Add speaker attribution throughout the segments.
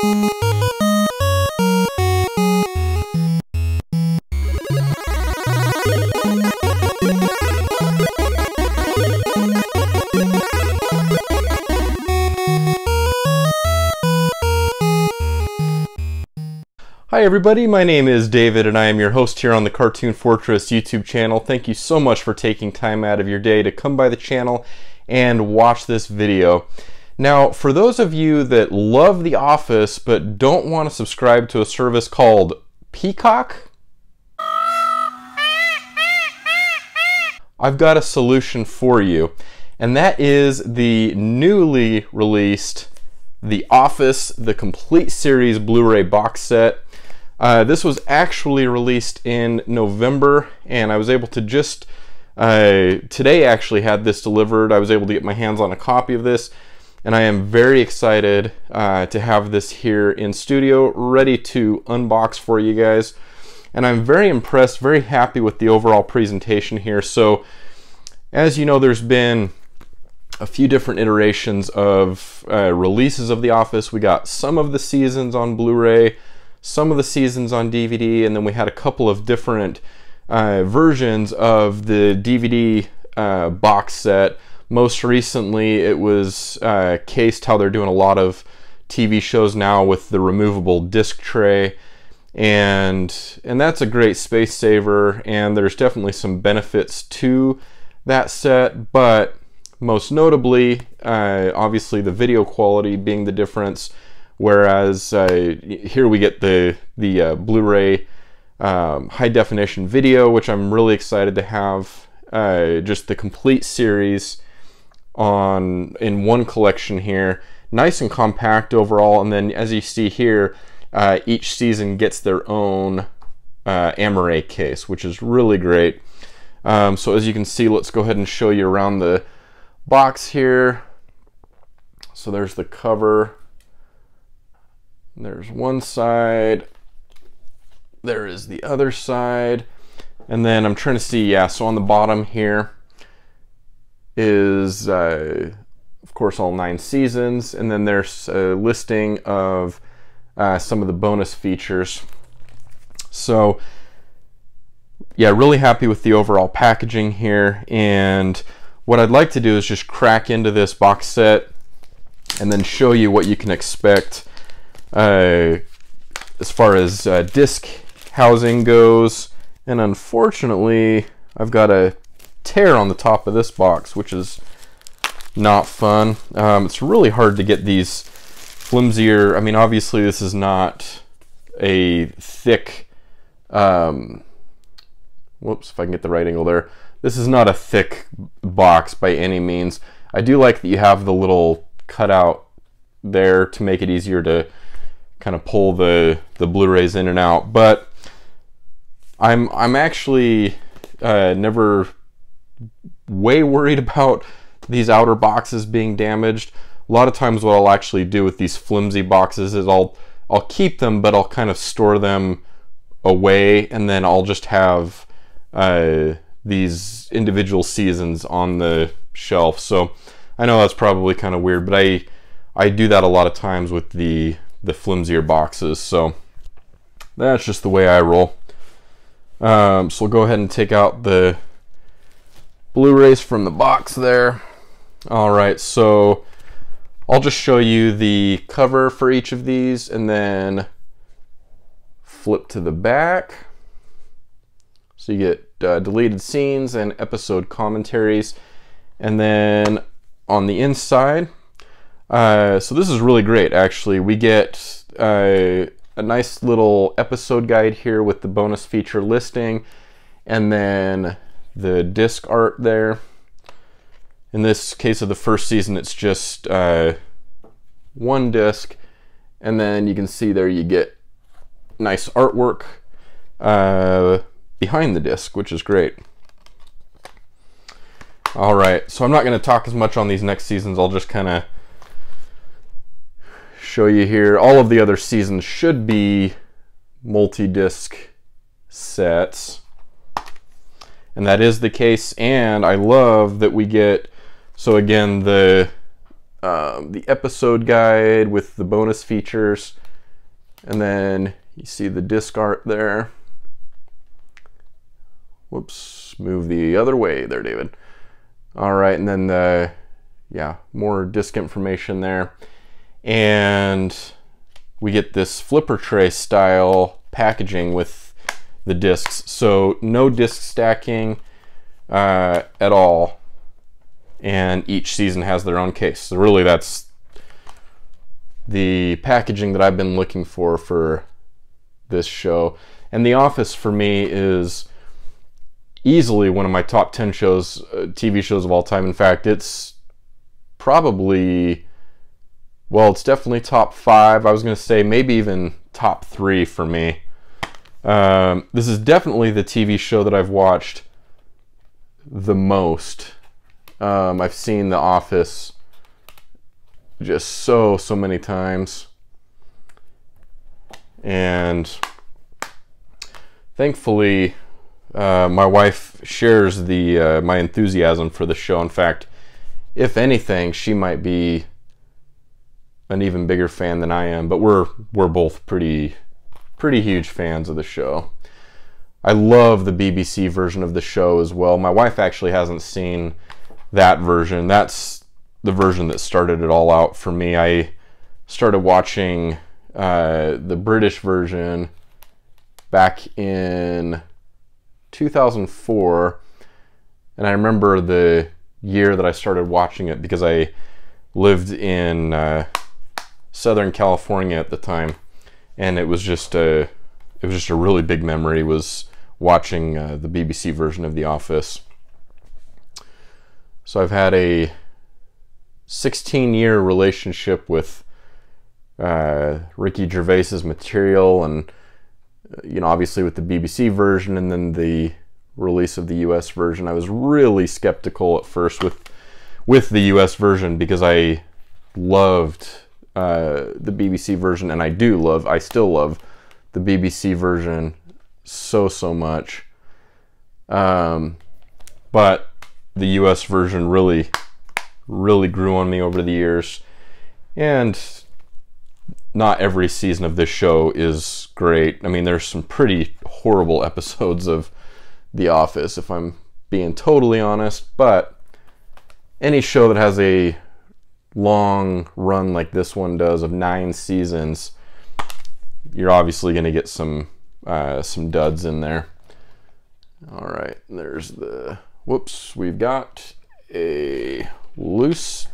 Speaker 1: Hi everybody, my name is David and I am your host here on the Cartoon Fortress YouTube channel. Thank you so much for taking time out of your day to come by the channel and watch this video. Now, for those of you that love The Office but don't want to subscribe to a service called Peacock, I've got a solution for you, and that is the newly released The Office, the complete series Blu Ray box set. This was actually released in November, and I was able to just today actually had this delivered. I was able to get my hands on a copy of this, and I am very excited to have this here in studio ready to unbox for you guys. And I'm very impressed, very happy with the overall presentation here. So as you know, there's been a few different iterations of releases of The Office. We got some of the seasons on Blu-ray, some of the seasons on DVD, and then we had a couple of different versions of the DVD box set. Most recently, it was cased how they're doing a lot of TV shows now with the removable disc tray, and that's a great space saver, and there's definitely some benefits to that set, but most notably, obviously the video quality being the difference. Whereas here we get the Blu-ray high definition video, which I'm really excited to have just the complete series in one collection here. Nice and compact overall, and then as you see here, each season gets their own Amaray case, which is really great. So as you can see, let's go ahead and show you around the box here. So there's the cover. There's one side, there is the other side, and then I'm trying to see, yeah, so on the bottom here is of course all 9 seasons, and then there's a listing of some of the bonus features. So yeah, really happy with the overall packaging here, and what I'd like to do is just crack into this box set and then show you what you can expect as far as disc housing goes. And unfortunately, I've got a tear on the top of this box, which is not fun. It's really hard to get these flimsier, I mean, obviously this is not a thick, whoops, if I can get the right angle there. This is not a thick box by any means. I do like that you have the little cutout there to make it easier to kind of pull the Blu-rays in and out, but I'm actually never way worried about these outer boxes being damaged. A lot of times what I'll actually do with these flimsy boxes is I'll keep them, but I'll kind of store them away, and then I'll just have these individual seasons on the shelf. So I know that's probably kind of weird, but I do that a lot of times with the flimsier boxes, so that's just the way I roll. So we'll go ahead and take out the Blu-rays from the box there. Alright, so I'll just show you the cover for each of these and then flip to the back. So you get deleted scenes and episode commentaries, and then on the inside, so this is really great actually. We get a nice little episode guide here with the bonus feature listing, and then the disc art there. In this case of the first season, it's just one disc, and then you can see there you get nice artwork behind the disc, which is great. Alright, so I'm not going to talk as much on these next seasons. I'll just kind of show you here. All of the other seasons should be multi-disc sets, and that is the case. And I love that we get, so again, the episode guide with the bonus features And then you see the disc art there. Whoops, move the other way there, David. All right, and then yeah, more disc information there. And we get this flipper tray style packaging with the discs. So no disc stacking at all. And each season has their own case. So really that's the packaging that I've been looking for this show. And The Office for me is easily one of my top 10 shows, TV shows of all time. In fact, it's probably, well, it's definitely top 5. I was going to say maybe even top 3 for me. This is definitely the TV show that I've watched the most. I've seen The Office just so many times. And thankfully, my wife shares my enthusiasm for the show. In fact, if anything, she might be an even bigger fan than I am, but we're both pretty huge fans of the show. I love the BBC version of the show as well. My wife actually hasn't seen that version. That's the version that started it all out for me. I started watching the British version back in 2004, and I remember the year that I started watching it because I lived in Southern California at the time, and it was just a really big memory, was watching the BBC version of The Office. So I've had a 16-year relationship with Ricky Gervais's material, and obviously with the BBC version and then the release of the US version. I was really skeptical at first with the US version because I loved the BBC version, and I still love the BBC version so much. But the US version really grew on me over the years, and not every season of this show is great. I mean, there's some pretty horrible episodes of The Office, if I'm being totally honest, but any show that has a long run like this one does of 9 seasons, you're obviously going to get some duds in there. All right, there's the, whoops, we've got a loose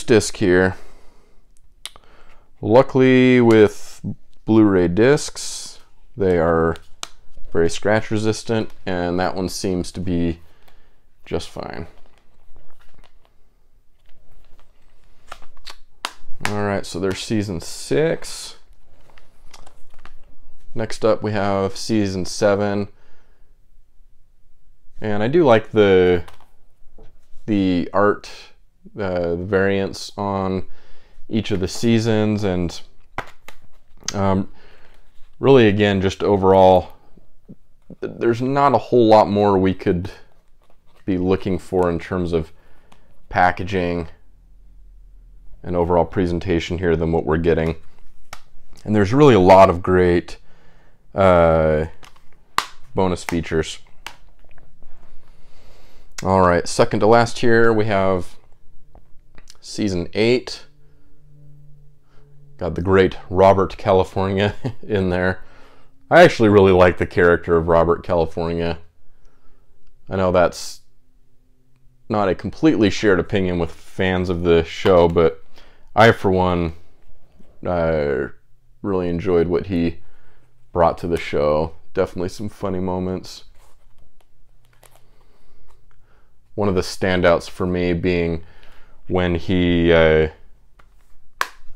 Speaker 1: disc here. Luckily with Blu Ray discs, they are very scratch resistant, and that one seems to be just fine. Alright, so there's season 6. Next up we have season 7. And I do like the art, the variants on each of the seasons, and really, again, just overall, there's not a whole lot more we could be looking for in terms of packaging and overall presentation here than what we're getting. And there's really a lot of great bonus features. All right, second to last here, we have season 8. Got the great Robert California in there. I actually really like the character of Robert California. I know that's not a completely shared opinion with fans of the show, but I, for one, really enjoyed what he brought to the show. Definitely some funny moments. One of the standouts for me being when he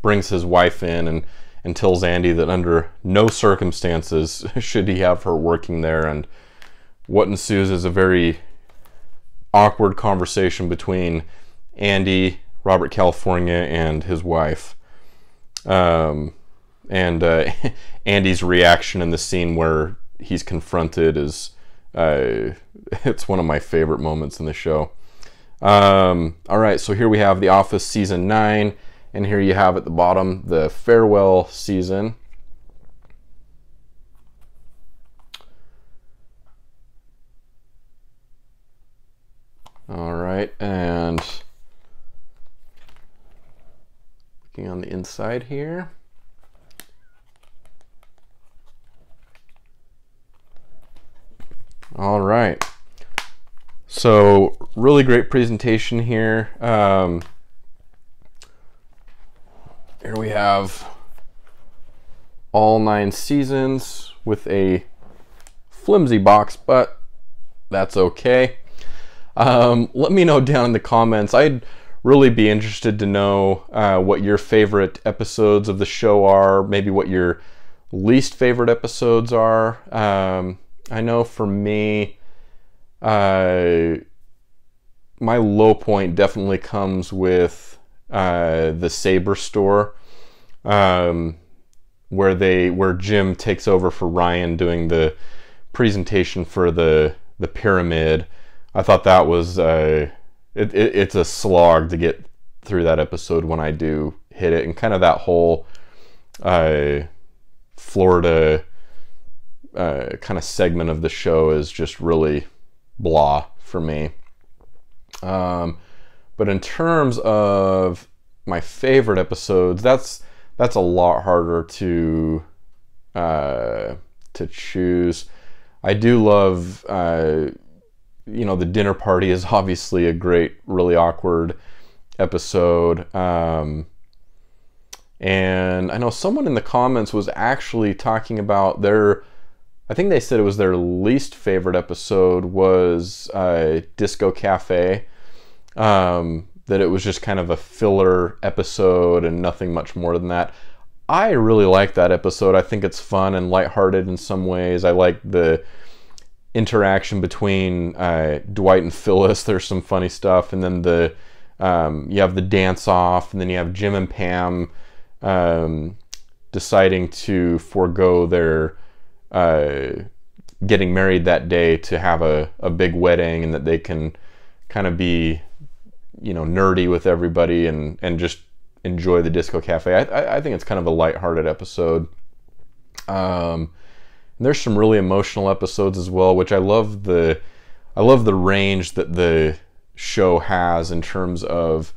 Speaker 1: brings his wife in and tells Andy that under no circumstances should he have her working there, and what ensues is a very awkward conversation between Andy, Robert California, and his wife. And Andy's reaction in the scene where he's confronted is it's one of my favorite moments in the show. All right, so here we have The Office season 9, And here you have at the bottom the farewell season. All right, and looking on the inside here. All right, so really great presentation here. Here we have all 9 seasons with a flimsy box, but that's okay. Let me know down in the comments. I'd really be interested to know what your favorite episodes of the show are, maybe what your least favorite episodes are. I know for me, my low point definitely comes with the Saber store, where Jim takes over for Ryan doing the presentation for the pyramid. I thought that was it's a slog to get through that episode when I do hit it, and kind of that whole Florida kind of segment of the show is just really blah for me. But in terms of my favorite episodes, that's a lot harder to choose. I do love, you know, the dinner party is obviously a great, really awkward episode. And I know someone in the comments was actually talking about I think they said it was their least favorite episode was Disco Cafe. That it was just kind of a filler episode and nothing much more than that. I really like that episode. I think it's fun and lighthearted in some ways. I like the interaction between Dwight and Phyllis. There's some funny stuff, and then you have the dance off, and then you have Jim and Pam deciding to forego their getting married that day to have a big wedding, and that they can kind of be, you know, nerdy with everybody and just enjoy the Disco Cafe. I think it's kind of a lighthearted episode. There's some really emotional episodes as well, which I love the range that the show has in terms of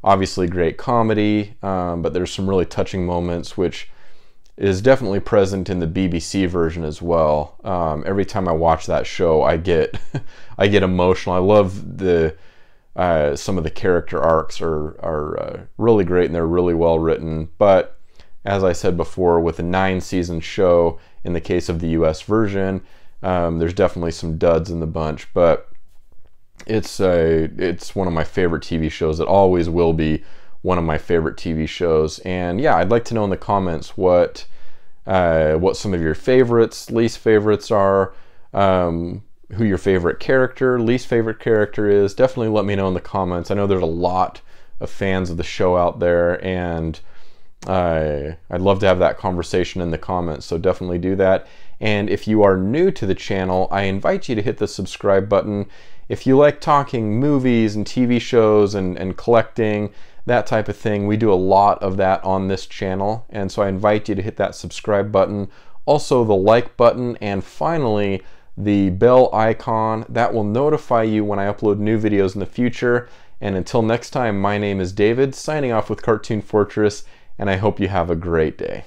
Speaker 1: obviously great comedy, but there's some really touching moments, which is definitely present in the BBC version as well. Every time I watch that show, I get emotional. I love some of the character arcs are really great, and they're really well written. But as I said before, with a 9-season show, in the case of the US version, there's definitely some duds in the bunch. But it's one of my favorite TV shows. It always will be one of my favorite TV shows. And yeah, I'd like to know in the comments what some of your favorites, least favorites are. Who your favorite character, least favorite character is. Definitely let me know in the comments. I know there's a lot of fans of the show out there, and I'd love to have that conversation in the comments, so definitely do that. And if you are new to the channel, I invite you to hit the subscribe button. If you like talking movies and TV shows and collecting, that type of thing, we do a lot of that on this channel, and so I invite you to hit that subscribe button, also the like button, and finally the bell icon. That will notify you when I upload new videos in the future. And until next time, my name is David, signing off with Cartoon Fortress, and I hope you have a great day.